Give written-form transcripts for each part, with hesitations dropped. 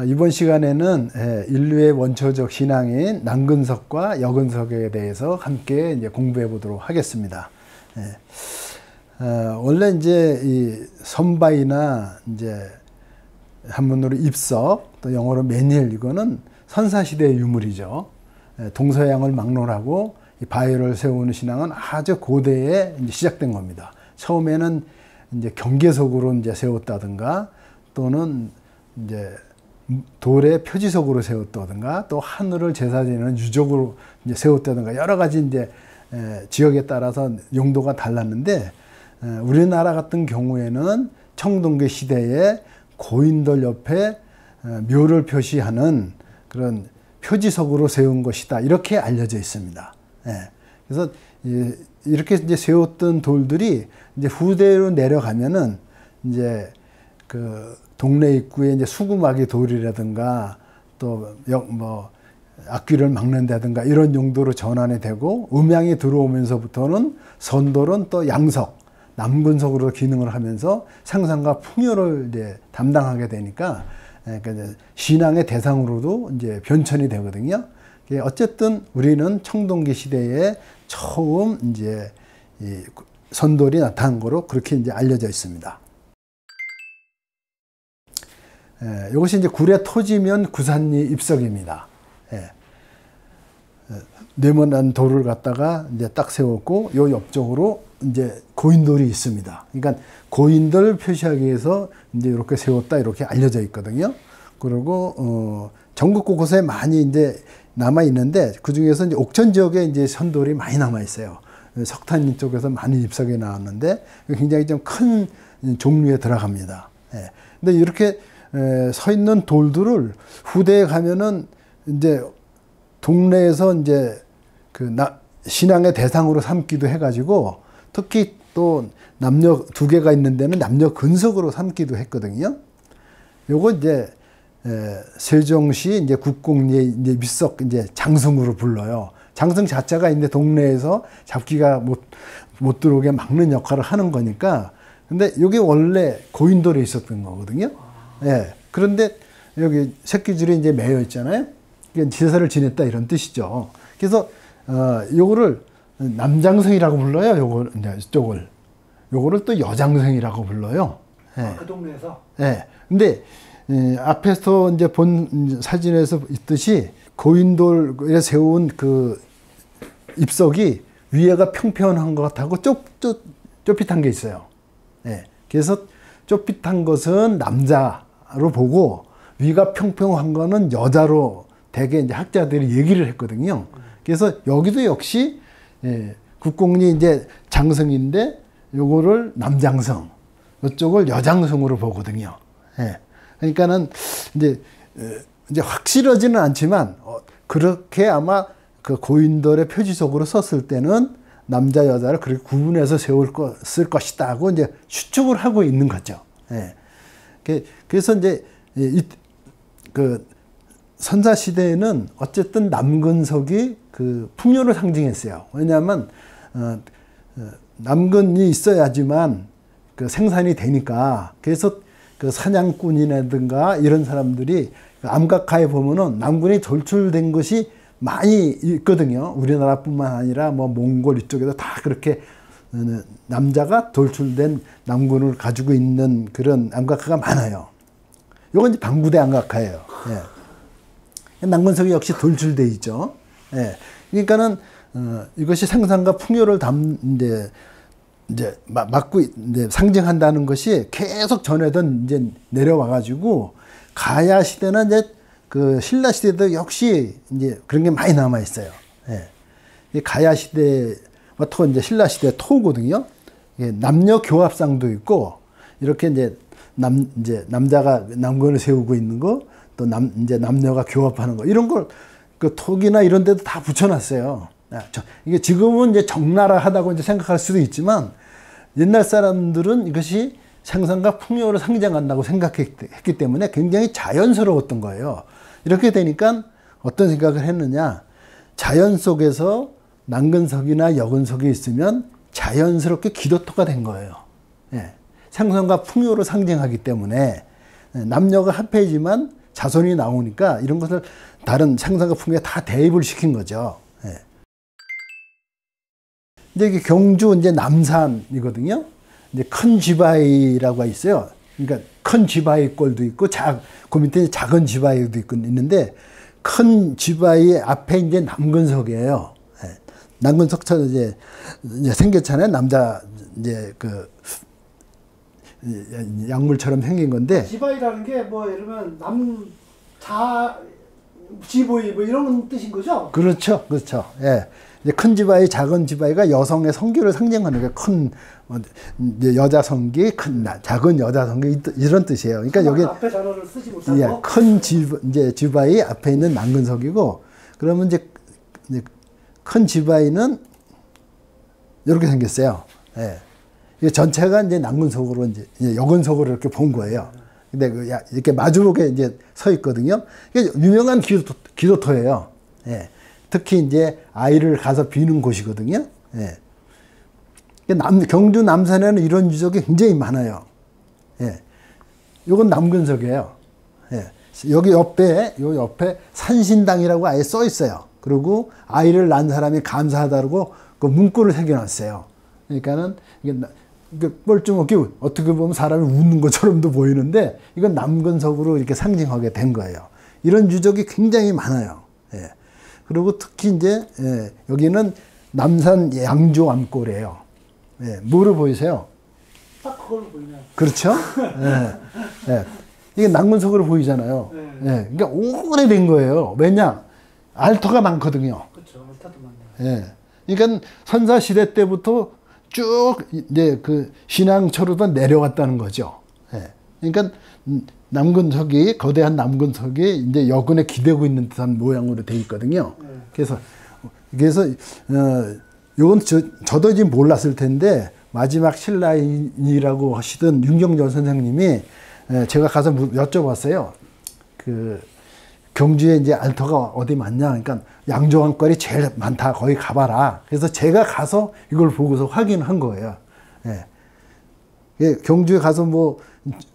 이번 시간에는 인류의 원초적 신앙인 남근석과 여근석에 대해서 함께 이제 공부해 보도록 하겠습니다. 원래 이제 이 선바이나 이제 한문으로 입석, 또 영어로 매니엘, 이거는 선사시대의 유물이죠. 동서양을 막론하고 이 바위를 세우는 신앙은 아주 고대에 이제 시작된 겁니다. 처음에는 이제 경계석으로 이제 세웠다든가, 또는 이제 돌의 표지석으로 세웠다든가, 또 하늘을 제사 지내는 유적으로 이제 세웠다든가, 여러 가지 이제 지역에 따라서 용도가 달랐는데, 우리나라 같은 경우에는 청동기 시대에 고인돌 옆에 묘를 표시하는 그런 표지석으로 세운 것이다, 이렇게 알려져 있습니다. 그래서 이렇게 이제 세웠던 돌들이 이제 후대로 내려가면은 이제 그 동네 입구에 이제 수구마개 돌이라든가, 또 뭐 앞길을 막는다든가 이런 용도로 전환이 되고, 음양이 들어오면서부터는 선돌은 또 양석, 남근석으로 기능을 하면서 생산과 풍요를 이제 담당하게 되니까 신앙의 대상으로도 이제 변천이 되거든요. 어쨌든 우리는 청동기 시대에 처음 이제 이 선돌이 나타난 거로 그렇게 이제 알려져 있습니다. 이것이 이제 구례 토지면 구산리 입석입니다. 네모난 돌을 갖다가 이제 딱 세웠고, 요 옆쪽으로 이제 고인돌이 있습니다. 그러니까 고인돌 표시하기 위해서 이제 이렇게 세웠다, 이렇게 알려져 있거든요. 그리고 전국 곳곳에 많이 이제 남아 있는데, 그 중에서 이제 옥천 지역에 이제 선돌이 많이 남아 있어요. 석탄 쪽에서 많은 입석이 나왔는데 굉장히 좀 큰 종류에 들어갑니다. 근데 이렇게 서 있는 돌들을 후대에 가면은 이제 동네에서 이제 그 신앙의 대상으로 삼기도 해가지고, 특히 또 남녀 두 개가 있는 데는 남녀 근석으로 삼기도 했거든요. 요거 이제 세종시 이제 국공리의 이제 밑석 이제 장승으로 불러요. 장승 자체가 이제 동네에서 잡기가 못 들어오게 막는 역할을 하는 거니까. 근데 이게 원래 고인돌에 있었던 거거든요. 그런데 여기 새끼줄이 이제 매여 있잖아요. 이게 제사를 지냈다, 이런 뜻이죠. 그래서 요거를 남장성이라고 불러요. 요거 이쪽을. 요거를 또 여장성이라고 불러요. 그 동네에서? 근데 앞에서 이제 본 사진에서 있듯이 고인돌에 세운 그 입석이 위에가 평평한 것하고 좁깃한 게 있어요. 그래서 좁깃한 것은 남자로 보고, 위가 평평한 거는 여자로 대개 이제 학자들이 얘기를 했거든요. 그래서 여기도 역시 국공리 이제 장성인데, 요거를 남장성, 이쪽을 여장성으로 보거든요. 그러니까는 이제 확실하지는 않지만 그렇게 아마 그 고인돌의 표지석으로 썼을 때는 남자 여자를 그렇게 구분해서 쓸 것이다 하고 이제 추측을 하고 있는 거죠. 그래서 이제 그 선사 시대에는 어쨌든 남근석이 그 풍요를 상징했어요. 왜냐하면 남근이 있어야지만 그 생산이 되니까. 그래서 그 사냥꾼이라든가 이런 사람들이 암각화에 보면은 남근이 돌출된 것이 많이 있거든요. 우리나라뿐만 아니라 뭐 몽골 이쪽에도 다 그렇게 남자가 돌출된 남근을 가지고 있는 그런 암각화가 많아요. 요건 이제 방구대 암각화예요. 남근석이 역시 돌출돼 있죠. 그러니까는 이것이 생산과 풍요를 이제 막고 이제 상징한다는 것이 계속 전해던 이제 내려와 가지고, 가야 시대나 이제 그 신라 시대도 역시 이제 그런 게 많이 남아 있어요. 이 가야 시대와 토, 이제 신라 시대 토거든요. 남녀 교합상도 있고, 이렇게 이제 남자가 남근을 세우고 있는 거, 또 이제 남녀가 교합하는 거, 이런 걸 그 톡이나 이런 데도 다 붙여놨어요. 이게 지금은 이제 적나라하다고 이제 생각할 수도 있지만, 옛날 사람들은 이것이 생산과 풍요를 상징한다고 생각했기 때문에 굉장히 자연스러웠던 거예요. 이렇게 되니까 어떤 생각을 했느냐, 자연 속에서 남근석이나 여근석이 있으면 자연스럽게 기도토가 된 거예요. 생산과 풍요를 상징하기 때문에 남녀가 합해지만 자손이 나오니까 이런 것을 다른 생산과 풍경에 다 대입을 시킨 거죠. 예. 이제 이게 경주 이제 남산이거든요. 이제 큰 쥐바위라고 있어요. 그러니까 큰 쥐바위 꼴도 있고 그 밑에 작은 쥐바위도 있는데 큰 쥐바위 앞에 이제 남근석이에요. 예. 남근석처럼 이제 생겼잖아요. 남자 이제 그 약물처럼 생긴 건데. 쥐바위라는 게 뭐 예를 들면 지보이 뭐 이런 뜻인 거죠? 그렇죠, 그렇죠. 예. 이제 큰 쥐바위, 작은 쥐바위가 여성의 성기를 상징하는 게 큰 여자 성기, 작은 여자 성기 이런 뜻이에요. 그러니까 여기 앞에 단어를 쓰지 못하고 예, 큰 이제 쥐바위 앞에 있는 남근석이고, 그러면 이제 큰 쥐바위는 이렇게 생겼어요. 예. 이게 전체가 이제 남근석으로 이제 여근석으로 이렇게 본 거예요. 근데 이렇게 마주보게 이제 서 있거든요. 이게 유명한 기도터예요. 예. 특히 이제 아이를 가서 비는 곳이거든요. 예. 경주 남산에는 이런 유적이 굉장히 많아요. 예. 요건 남근석이에요. 예. 여기 옆에 산신당이라고 아예 써 있어요. 그리고 아이를 낳은 사람이 감사하다고 그 문구를 새겨놨어요. 그러니까는 이게 뻘쭘하게 어떻게 보면 사람이 웃는 것처럼도 보이는데 이건 남근석으로 이렇게 상징하게 된 거예요. 이런 유적이 굉장히 많아요. 예. 그리고 특히 이제 여기는 남산 양조 암골이에요. 예. 뭐로 보이세요? 딱 그걸로 보이네요. 그렇죠? 예. 예. 이게 남근석으로 보이잖아요. 예. 그러니까 오래된 거예요. 왜냐? 알터가 많거든요. 그렇죠. 알터도 많네요. 예. 그러니까 선사 시대 때부터 쭉 이제 그 신앙처로도 내려왔다는 거죠. 예. 그러니까 남근석이 거대한 남근석이 이제 여근에 기대고 있는 듯한 모양으로 돼 있거든요. 그래서 요건 저도 지금 몰랐을 텐데 마지막 신라인이라고 하시던 윤경전 선생님이 제가 가서 여쭤봤어요. 그 경주에 이제 알터가 어디 많냐? 그러니까 양조항거리 제일 많다. 거기 가봐라. 그래서 제가 가서 이걸 보고서 확인한 거예요. 예. 경주에 가서 뭐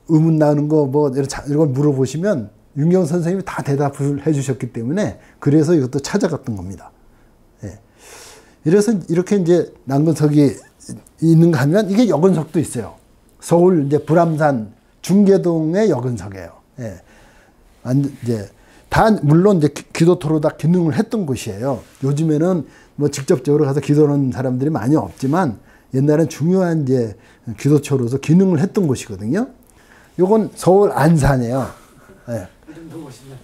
의문 나는 거 뭐 이걸 물어보시면 윤경 선생님이 다 대답을 해주셨기 때문에 그래서 이것도 찾아갔던 겁니다. 예. 이래서 이렇게 이제 남근석이 있는가 하면 이게 여근석도 있어요. 서울 이제 불암산 중계동의 여근석이에요. 예. 이제 다 물론 이제 기도토로 다 기능을 했던 곳이에요. 요즘에는 뭐 직접적으로 가서 기도하는 사람들이 많이 없지만 옛날엔 중요한 이제 기도처로서 기능을 했던 곳이거든요. 요건 서울 안산이에요. 예.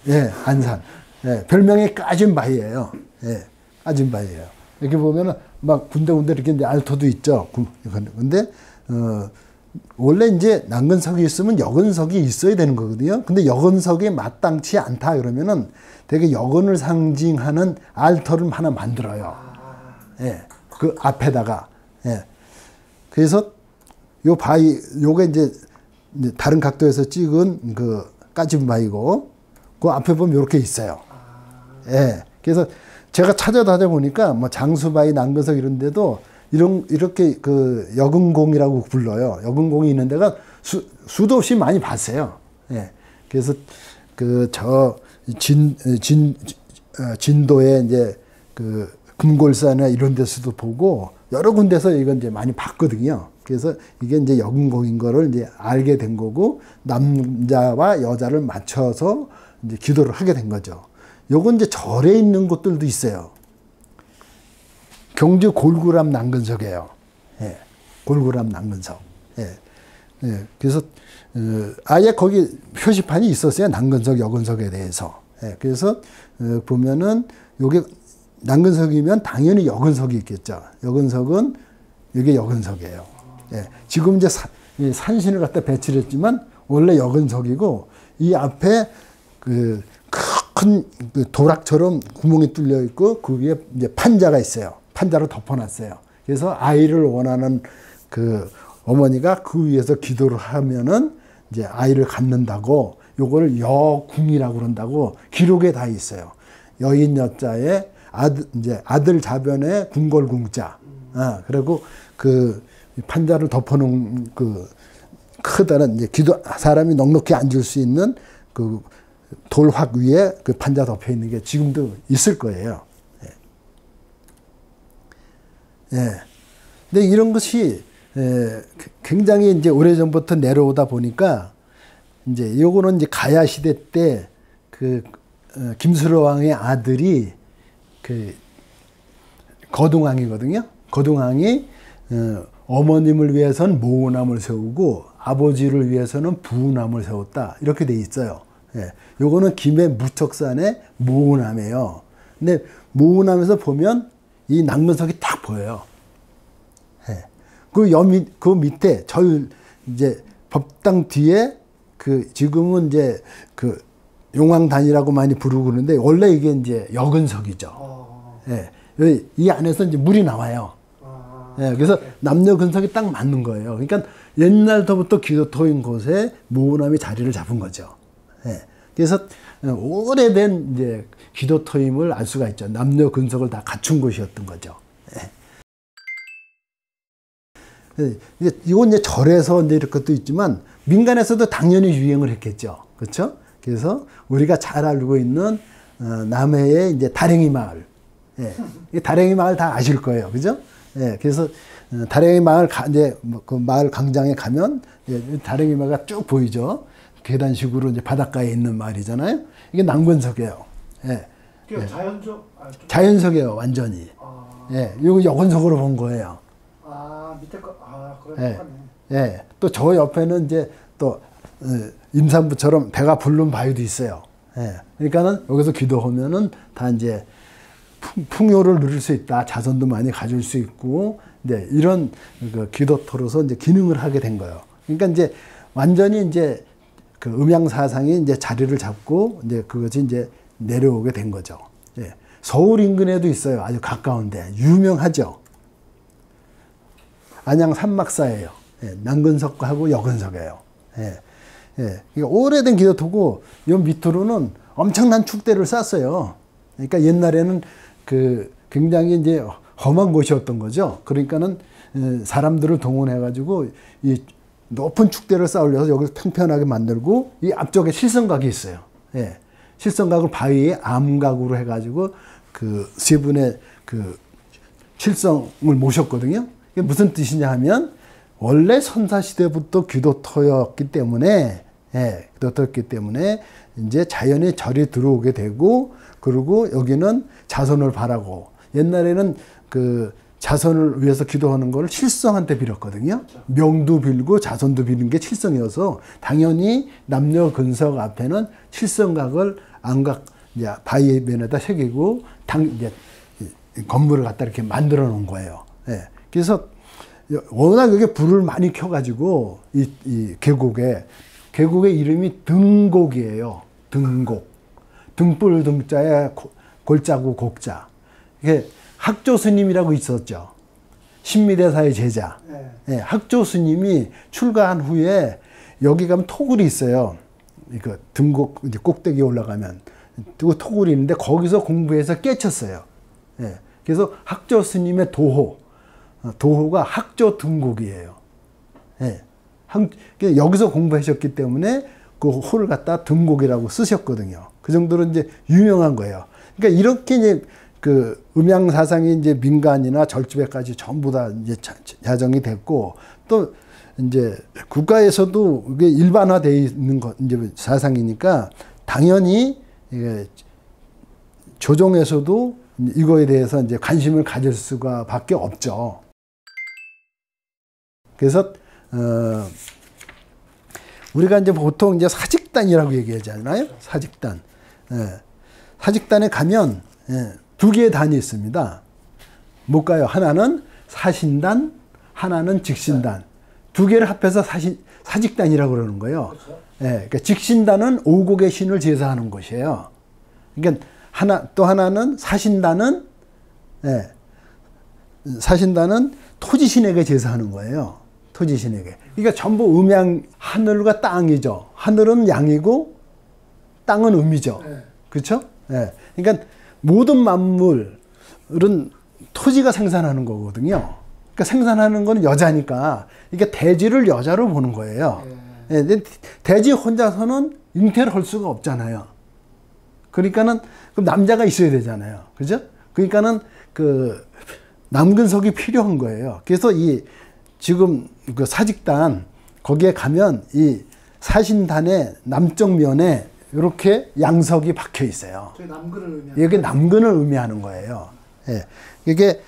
예, 안산. 예, 별명이 까진바위예요. 예, 까진바위예요. 이렇게 보면은 막 군데군데 이렇게 이제 알터도 있죠. 근데 원래 이제 남근석이 있으면 여근석이 있어야 되는 거거든요. 근데 여근석이 마땅치 않다 그러면은 되게 여근을 상징하는 알터를 하나 만들어요. 예, 그 앞에다가. 예. 그래서 요 바위, 요게 이제 다른 각도에서 찍은 그 까진바위고, 그 앞에 보면 이렇게 있어요. 예. 그래서 제가 찾아다녀 보니까 뭐 장수바위, 남근석 이런 데도 이렇게 그 여근공이라고 불러요. 여근공이 있는 데가 수도 없이 많이 봤어요. 예. 그래서 그 진도에 이제 그 금골산이나 이런 데서도 보고 여러 군데서 이건 이제 많이 봤거든요. 그래서 이게 이제 여근공인 거를 이제 알게 된 거고, 남자와 여자를 맞춰서 이제 기도를 하게 된 거죠. 요건 이제 절에 있는 곳들도 있어요. 경주 골구람 남근석이에요. 예. 골구람 남근석. 예. 예. 그래서 아예 거기 표시판이 있었어요. 남근석, 여근석에 대해서. 예. 그래서 보면은 요게 남근석이면 당연히 여근석이 있겠죠. 여근석은 이게 여근석이에요. 예. 지금 이제 산신을 갖다 배치를 했지만 원래 여근석이고, 이 앞에 그 큰 도락처럼 구멍이 뚫려 있고 그 위에 이제 판자가 있어요. 판자로 덮어놨어요. 그래서 아이를 원하는 그 어머니가 그 위에서 기도를 하면은 이제 아이를 갖는다고, 요걸 여궁이라고 그런다고 기록에 다 있어요. 여인 여자에 아들 자변에 궁궐궁자. 그리고 그 판자를 덮어놓은 그 크다란 이제 사람이 넉넉히 앉을 수 있는 그 돌확 위에 그 판자 덮여 있는 게 지금도 있을 거예요. 예. 예. 근데 이런 것이 굉장히 이제 오래전부터 내려오다 보니까 이제 요거는 이제 가야 시대 때 그 김수로 왕의 아들이 그 거동왕이거든요. 거동왕이 어머님을 위해서는 모우남을 세우고 아버지를 위해서는 부우남을 세웠다. 이렇게 돼 있어요. 예. 요거는 김해 무척산의 모우남이에요. 근데 모우남에서 보면 이 낭만석이 딱 보여요. 예. 그 밑에 이제 법당 뒤에 지금은 이제 용왕단이라고 많이 부르고 그러는데 원래 이게 이제 여근석이죠. 예. 이 안에서 이제 물이 나와요. 예. 그래서 남녀 근석이 딱 맞는 거예요. 그러니까 옛날부터 기도터인 곳에 모우남이 자리를 잡은 거죠. 예. 그래서 오래된 이제 기도터임을 알 수가 있죠. 남녀 근석을 다 갖춘 곳이었던 거죠. 예. 이건 이제 절에서 이제 이런 것도 있지만 민간에서도 당연히 유행을 했겠죠. 그렇죠? 그래서 우리가 잘 알고 있는 남해의 이제 다랭이 마을, 예. 이 다랭이 마을 다 아실 거예요, 그죠? 예. 그래서 다랭이 마을 이제 그 마을 광장에 가면 다랭이 마을가 쭉 보이죠. 계단식으로 이제 바닷가에 있는 마을이잖아요. 이게 낭건석이에요. 예. 예. 자연석이에요, 완전히. 예. 이거 여건석으로 본 거예요. 밑에 거, 그래. 예. 예. 또 저 옆에는 이제 또 임산부처럼 배가 부른 바위도 있어요. 예. 그러니까는 여기서 기도하면은 다 이제 풍요를 누릴 수 있다. 자손도 많이 가질 수 있고, 이제 이런 그 기도터로서 이제 기능을 하게 된 거예요. 그러니까 이제 완전히 이제 그 음양 사상이 이제 자리를 잡고 이제 그것이 이제 내려오게 된 거죠. 예. 서울 인근에도 있어요. 아주 가까운데 유명하죠. 안양 산막사예요. 예. 남근석하고 여근석이에요. 예. 예. 그러니까 오래된 기도터고 요 밑으로는 엄청난 축대를 쌌어요. 그러니까 옛날에는 굉장히 이제 험한 곳이었던 거죠. 그러니까는 사람들을 동원해가지고 이 높은 축대를 쌓으려서 여기서 평평하게 만들고 이 앞쪽에 실성각이 있어요. 예. 실성각을 바위에 암각으로 해가지고 세 분의 칠성을 모셨거든요. 이게 무슨 뜻이냐 하면 원래 선사시대부터 기도터였기 때문에, 예, 기도터였기 때문에 이제 자연의 절이 들어오게 되고, 그리고 여기는 자손을 바라고, 옛날에는 자손을 위해서 기도하는 걸 칠성한테 빌었거든요. 명도 빌고 자손도 비는 게 칠성이어서 당연히 남녀 근석 앞에는 칠성각을 암각 바위 면에다 새기고 이제 건물을 갖다 이렇게 만들어 놓은 거예요. 예. 그래서 워낙 여기 불을 많이 켜가지고 이 계곡의 이름이 등곡이에요. 등곡. 등불 등자에 골자고 곡자. 이게 학조 스님이라고 있었죠. 신미대사의 제자. 예, 학조 스님이 출가한 후에 여기 가면 토굴이 있어요. 이거 등곡 이제 꼭대기에 올라가면 토굴이 있는데 거기서 공부해서 깨쳤어요. 예, 그래서 학조 스님의 도호가 학조 등곡이에요. 예, 여기서 공부하셨기 때문에 그 호를 갖다 등곡이라고 쓰셨거든요. 그 정도로 이제 유명한 거예요. 그러니까 이렇게 이제 음양 사상이 이제 민간이나 절집에까지 전부 다 이제 자정이 됐고, 또 이제 국가에서도 이게 일반화되어 있는 이제 사상이니까 당연히 조정에서도 이거에 대해서 이제 관심을 가질 수가 밖에 없죠. 그래서 우리가 이제 보통 이제 사직단이라고 얘기하잖아요. 사직단. 예. 사직단에 가면 두 개의 단이 있습니다. 뭘까요? 하나는 사신단, 하나는 직신단. 두 개를 합해서 사직단이라고 그러는 거예요. 그렇죠. 예. 그러니까 직신단은 오곡의 신을 제사하는 것이에요. 그러니까 또 하나는 사신단은 토지신에게 제사하는 거예요. 토지신에게. 그러니까 전부 음양, 하늘과 땅이죠. 하늘은 양이고 땅은 음이죠. 그렇죠? 예. 그러니까 모든 만물은 토지가 생산하는 거거든요. 그러니까 생산하는 건 여자니까 그러니까 대지를 여자로 보는 거예요. 예. 대지 혼자서는 잉태를 할 수가 없잖아요. 그러니까는 그럼 남자가 있어야 되잖아요. 그죠? 그러니까는 그 남근석이 필요한 거예요. 그래서 이 지금 그 사직단 거기에 가면 이 사신단의 남쪽 면에 이렇게 양석이 박혀 있어요. 남근을 의미하는 이게 남근을 의미하는 거예요. 예. 이게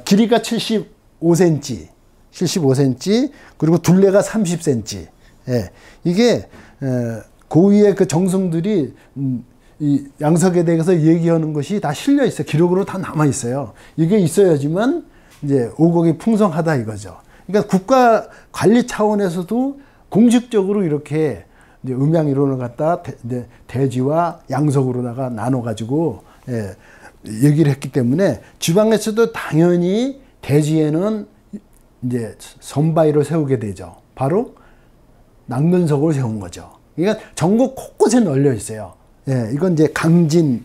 길이가 75cm, 75cm 그리고 둘레가 30cm. 예. 이게 고위의 그 정승들이 이 양석에 대해서 얘기하는 것이 다 실려 있어요. 기록으로 다 남아 있어요. 이게 있어야지만 이제 오곡이 풍성하다 이거죠. 그러니까 국가 관리 차원에서도 공식적으로 이렇게 이제 음양 이론을 갖다 대지와 양석으로다가 나눠 가지고 얘기를 했기 때문에 지방에서도 당연히 대지에는 이제 선바위를 세우게 되죠. 바로 남근석을 세운 거죠. 그러니까 전국 곳곳에 널려 있어요. 예, 이건 이제 강진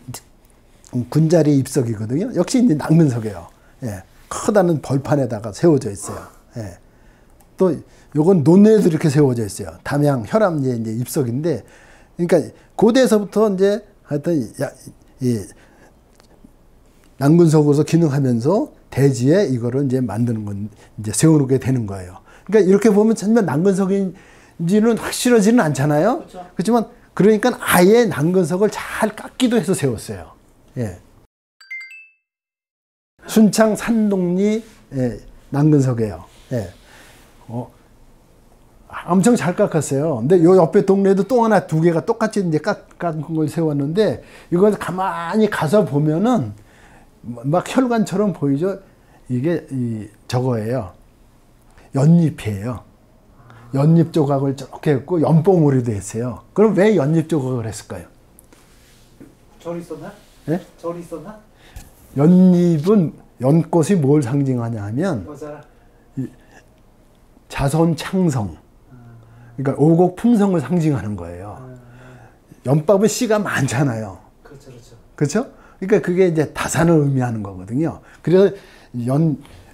군자리 입석이거든요. 역시 이제 남근석이에요. 예, 크다는 벌판에다가 세워져 있어요. 예. 또 요건 논에도 이렇게 세워져 있어요. 담양 혈암제 이제 입석인데, 그러니까 고대에서부터 이제 하여튼 이 남근석으로서 기능하면서 대지에 이거를 이제 만드는 건 이제 세워놓게 되는 거예요. 그러니까 이렇게 보면 정말 남근석인지는 확실하지는 않잖아요. 그렇죠. 그렇지만 그러니까 아예 남근석을 잘 깎기도 해서 세웠어요. 예. 순창 산동리 남근석이에요. 예. 엄청 잘 깎았어요. 근데 요 옆에 동네에도 또 하나 두 개가 똑같이 이제 깎은 걸 세웠는데, 이걸 가만히 가서 보면은 막 혈관처럼 보이죠? 이게 저거예요. 연잎이에요. 연잎 조각을 저렇게 했고 연봉우리도 했어요. 그럼 왜 연잎 조각을 했을까요? 절이 있었나? 예? 절이 있었나? 연잎은 연꽃이 뭘 상징하냐 하면 맞아. 자손 창성, 그러니까 오곡 풍성을 상징하는 거예요. 연밥은 씨가 많잖아요. 그렇죠, 그렇죠. 그렇죠? 그러니까 그게 이제 다산을 의미하는 거거든요. 그래서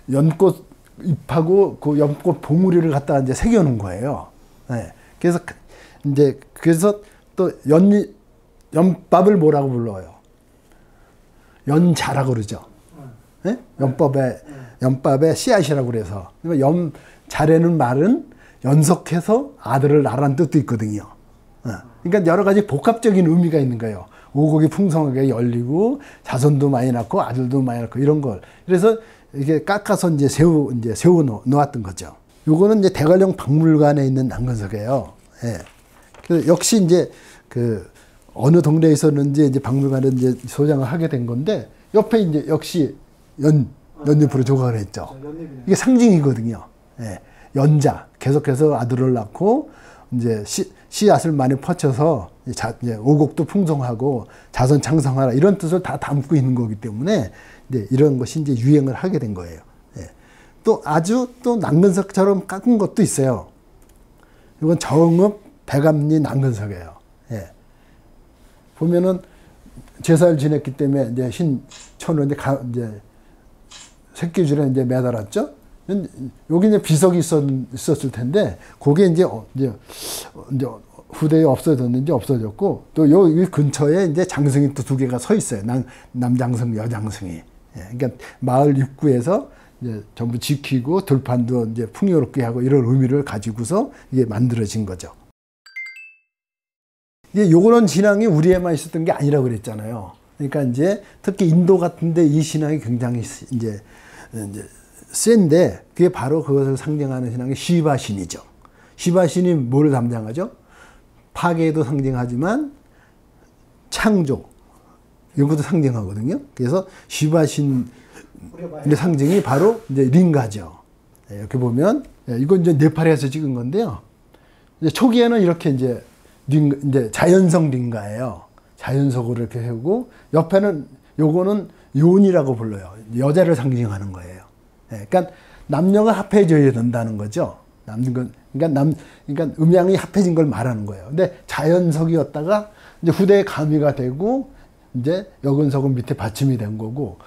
연꽃 잎하고 그 연꽃 봉우리를 갖다 이제 새겨놓은 거예요. 네. 그래서 또 연밥을 뭐라고 불러요? 연자라고 그러죠. 네? 연밥의 씨앗이라고 그래서. 그러니까 자라는 말은 연속해서 아들을 낳으라는 뜻도 있거든요. 그러니까 여러 가지 복합적인 의미가 있는 거예요. 오곡이 풍성하게 열리고 자손도 많이 낳고 아들도 많이 낳고 이런 걸. 그래서 이게 깎아서 이제 세워 놓았던 거죠. 요거는 이제 대관령 박물관에 있는 남근석이에요. 예. 그래서 역시 이제 그 어느 동네에 있었는지 이제 박물관에 이제 소장을 하게 된 건데, 옆에 이제 역시 연잎으로 조각을 했죠. 이게 상징이거든요. 예. 연자, 계속해서 아들을 낳고 이제 씨앗을 많이 퍼쳐서 이제 오곡도 풍성하고 자손 창성하라 이런 뜻을 다 담고 있는 거기 때문에 이제 이런 것이 이제 유행을 하게 된 거예요. 예. 또 아주 또 남근석처럼 깎은 것도 있어요. 이건 정읍 백암리 남근석이에요. 예. 보면은 제사를 지냈기 때문에 이제 신천으로 이제 새끼줄에 이제 매달았죠. 여기 이제 비석이 있었을 텐데, 그게 이제 후대에 없어졌는지 없어졌고, 또 여기 근처에 이제 장승이 또 두 개가 서 있어요. 남장승, 여장승이. 예, 그러니까 마을 입구에서 이제 전부 지키고 들판도 이제 풍요롭게 하고 이런 의미를 가지고서 이게 만들어진 거죠. 이게 요런 신앙이 우리에만 있었던 게 아니라고 그랬잖아요. 그러니까 이제 특히 인도 같은데 이 신앙이 굉장히 이제 센데, 그게 바로 그것을 상징하는 신앙이 시바신이죠. 시바신이 뭘 담당하죠? 파괴도 상징하지만 창조, 이런 것도 상징하거든요. 그래서 시바신의 상징이 바로 이제 링가죠. 이렇게 보면, 이건 이제 네팔에서 찍은 건데요. 이제 초기에는 이렇게 이제 자연성 링가예요. 자연석으로 이렇게 하고, 옆에는 요거는 요원이라고 불러요. 여자를 상징하는 거예요. 그러니까 남녀가 합해져야 된다는 거죠. 그러니까 음양이 합해진 걸 말하는 거예요. 근데 자연석이었다가 이제 후대에 가미가 되고 이제 여근석은 밑에 받침이 된 거고,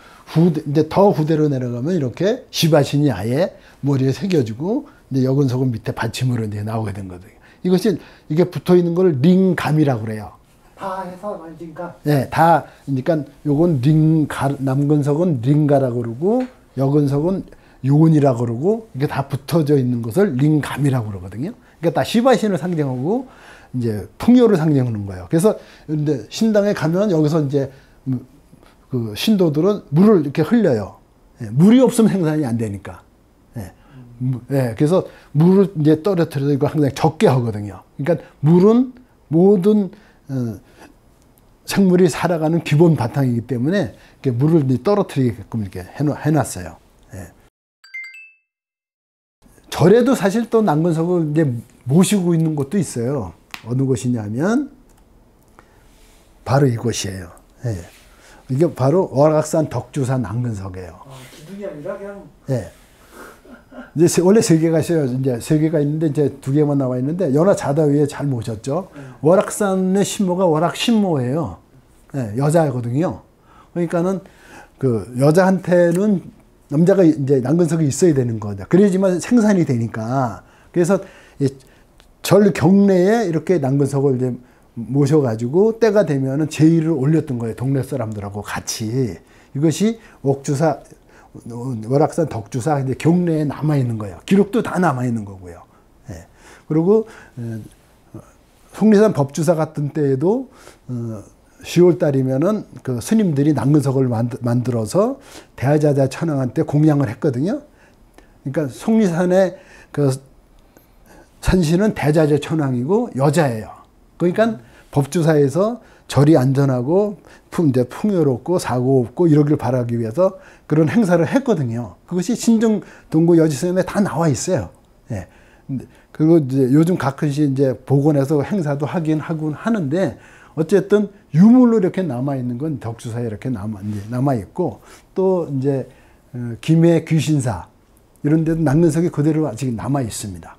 이제 더 후대로 내려가면 이렇게 시바신이 아예 머리에 새겨지고 이제 여근석은 밑에 받침으로 이제 나오게 된 거거든요. 이게 붙어 있는 걸 링감이라고 그래요. 다 해서 그러니까 예, 다 그러니까 요건 남근석은 링가라고 그러고 여근석은 요원이라고 그러고 이게 다 붙어져 있는 것을 링감이라고 그러거든요. 그러니까 다 시바신을 상징하고 이제 풍요를 상징하는 거예요. 그래서 근데 신당에 가면 여기서 이제 그 신도들은 물을 이렇게 흘려요. 예, 물이 없으면 생산이 안 되니까. 예, 예, 그래서 물을 이제 떨어뜨려서 이거 항상 적게 하거든요. 그러니까 물은 모든 생물이 살아가는 기본 바탕이기 때문에 이렇게 물을 이제 떨어뜨리게끔 이렇게 해놨어요. 예. 절에도 사실 또 남근석을 이제 모시고 있는 곳도 있어요. 어느 곳이냐면 바로 이곳이에요. 예. 이게 바로 월악산 덕주사 남근석이에요. 기둥이 아니라 그냥. 예. 이제 원래 세 개가 있어요. 이제 세 개가 있는데 이제 두 개만 나와 있는데 연화 자다 위에 잘 모셨죠. 월악산의 신모가 월악신모예요. 예, 여자거든요. 그러니까는 그 여자한테는 남자가 이제 남근석이 있어야 되는 거죠. 그래야지만 생산이 되니까. 그래서 절 경내에 이렇게 남근석을 이제 모셔가지고 때가 되면은 제의를 올렸던 거예요. 동네 사람들하고 같이. 이것이 옥주사, 월악산 덕주사 이제 경내에 남아 있는 거예요. 기록도 다 남아 있는 거고요. 예. 그리고 속리산 법주사 같은 때에도 10월 달이면은 그 스님들이 남근석을 만들어서 대하자자 천왕한테 공양을 했거든요. 그러니까 속리산의 그 산신은 대자재 천왕이고 여자예요. 그러니까 법주사에서 절이 안전하고 이제 풍요롭고 사고 없고 이러길 바라기 위해서 그런 행사를 했거든요. 그것이 신정 동구 여지선에 다 나와 있어요. 예. 그리고 이제 요즘 가끔씩 이제 복원해서 행사도 하긴 하는데 어쨌든 유물로 이렇게 남아 있는 건 덕주사에 이렇게 남아 있고 또 이제 김해 귀신사 이런 데도 남근석이 그대로 아직 남아 있습니다.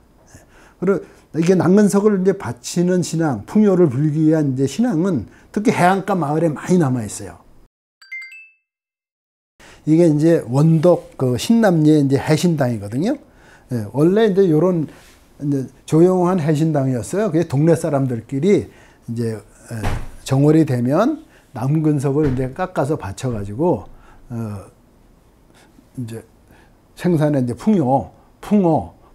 그리고 이게 남근석을 이제 바치는 신앙, 풍요를 불기 위한 이제 신앙은 특히 해안가 마을에 많이 남아 있어요. 이게 이제 원덕 그 신남리의 이제 해신당이거든요. 예, 원래 이제 요런 이제 조용한 해신당이었어요. 그게 동네 사람들끼리 이제 정월이 되면 남근석을 이제 깎아서 바쳐가지고 이제 생산의 이제 풍요,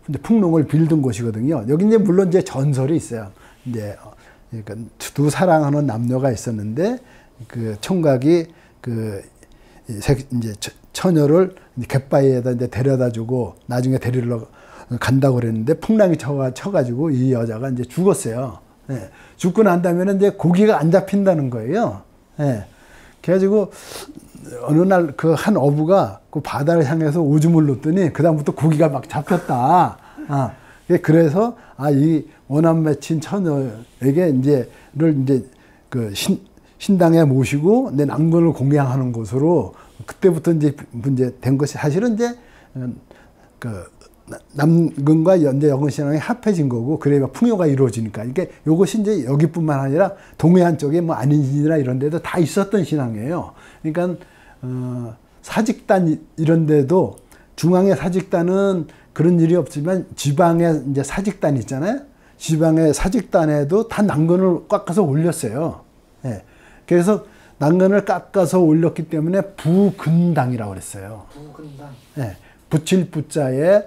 이제 풍롱을 빌던 곳이거든요. 여기 이제 물론 이제 전설이 있어요. 이제 그러니까 두 사랑하는 남녀가 있었는데 그 총각이 그 이제 처녀를 갯바위에다 이제 데려다주고 나중에 데리러 간다고 그랬는데 풍랑이 쳐가지고 이 여자가 이제 죽었어요. 예. 죽고 난 다음에는 이제 고기가 안 잡힌다는 거예요. 예. 그래가지고 어느 날 그 한 어부가 그 바다를 향해서 오줌을 놓더니 그다음부터 고기가 막 잡혔다. 그래서 이 원한 맺힌 처녀에게 이제를 이제 그 신당에 모시고 내 남근을 공양하는 곳으로 그때부터 이제 된 것이 사실은 이제 그 남근과 이제 여근신앙이 합해진 거고 그래야 풍요가 이루어지니까 이게 요것이 이제 여기뿐만 아니라 동해안 쪽에 뭐 안인진이나 이런 데도 다 있었던 신앙이에요. 그러니까 사직단 이런 데도 중앙의 사직단은 그런 일이 없지만 지방의 이제 사직단 있잖아요. 지방의 사직단에도 다 남근을 깎아서 올렸어요. 예. 그래서 남근을 깎아서 올렸기 때문에 부근당이라고 그랬어요. 부근당. 예. 붙일 부자에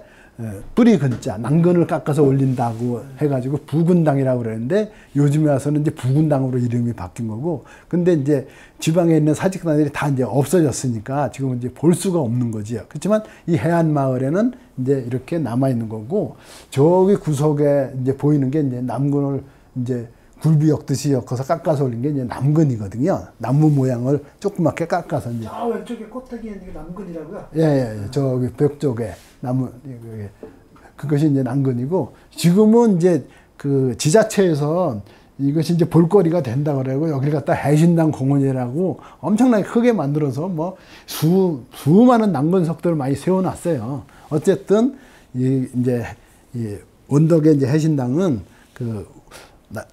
뿌리 근자, 남근을 깎아서 올린다고 해가지고 부근당이라고 그러는데 요즘에 와서는 이제 부근당으로 이름이 바뀐 거고 근데 이제 지방에 있는 사직단들이 다 이제 없어졌으니까 지금은 이제 볼 수가 없는 거지요. 그렇지만 이 해안 마을에는 이제 이렇게 남아 있는 거고 저기 구석에 이제 보이는 게 이제 남근을 이제 굴비 엮듯이 엮어서 깎아서 올린 게 이제 남근이거든요. 나무 모양을 조그맣게 깎아서 이제. 저 왼쪽에 꼭대기에 있는 게 남근이라고요? 예. 저기 벽 쪽에 나무 그것이 이제 남근이고 지금은 이제 그 지자체에서 이것이 이제 볼거리가 된다 그러고 여기를 갖다 해신당 공원이라고 엄청나게 크게 만들어서 뭐 수많은 남근석들을 많이 세워놨어요. 어쨌든 이제 원덕의 이제 해신당은 그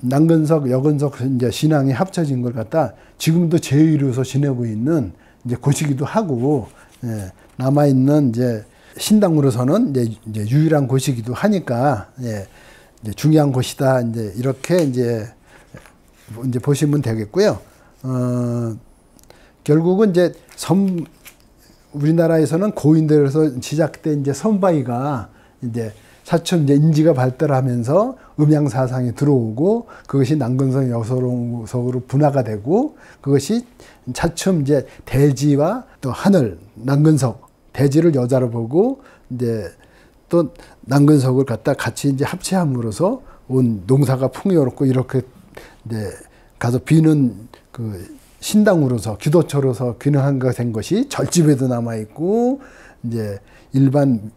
남근석, 여근석 이제 신앙이 합쳐진 걸 갖다 지금도 제의로서 지내고 있는 이제 곳이기도 하고 남아 있는 이제 신당으로서는 이제 유일한 곳이기도 하니까 이제 중요한 곳이다 이제 이렇게 이제 이제 보시면 되겠고요. 결국은 이제 우리나라에서는 고인들에서 시작된 이제 선바위가 이제 차츰 이제 인지가 발달하면서 음양 사상이 들어오고 그것이 남근성 여서록으로 분화가 되고 그것이 차츰 이제 대지와 또 하늘 남근석 대지를 여자로 보고 이제 또 남근석을 갖다 같이 이제 합체함으로써 온 농사가 풍요롭고 이렇게 이제 가서 비는 그 신당으로서 기도처로서 귀능한가 된 것이 절집에도 남아 있고 이제 일반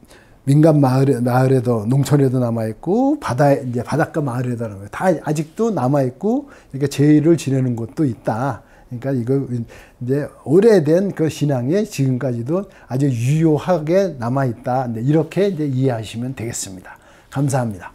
민간 마을에도 농촌에도 남아 있고 이제 바닷가 마을에도 남아 있고 다 아직도 남아 있고 이렇게 제의를 지내는 곳도 있다. 그러니까 이거 이제 오래된 그 신앙이 지금까지도 아주 유효하게 남아 있다. 이렇게 이제 이해하시면 되겠습니다. 감사합니다.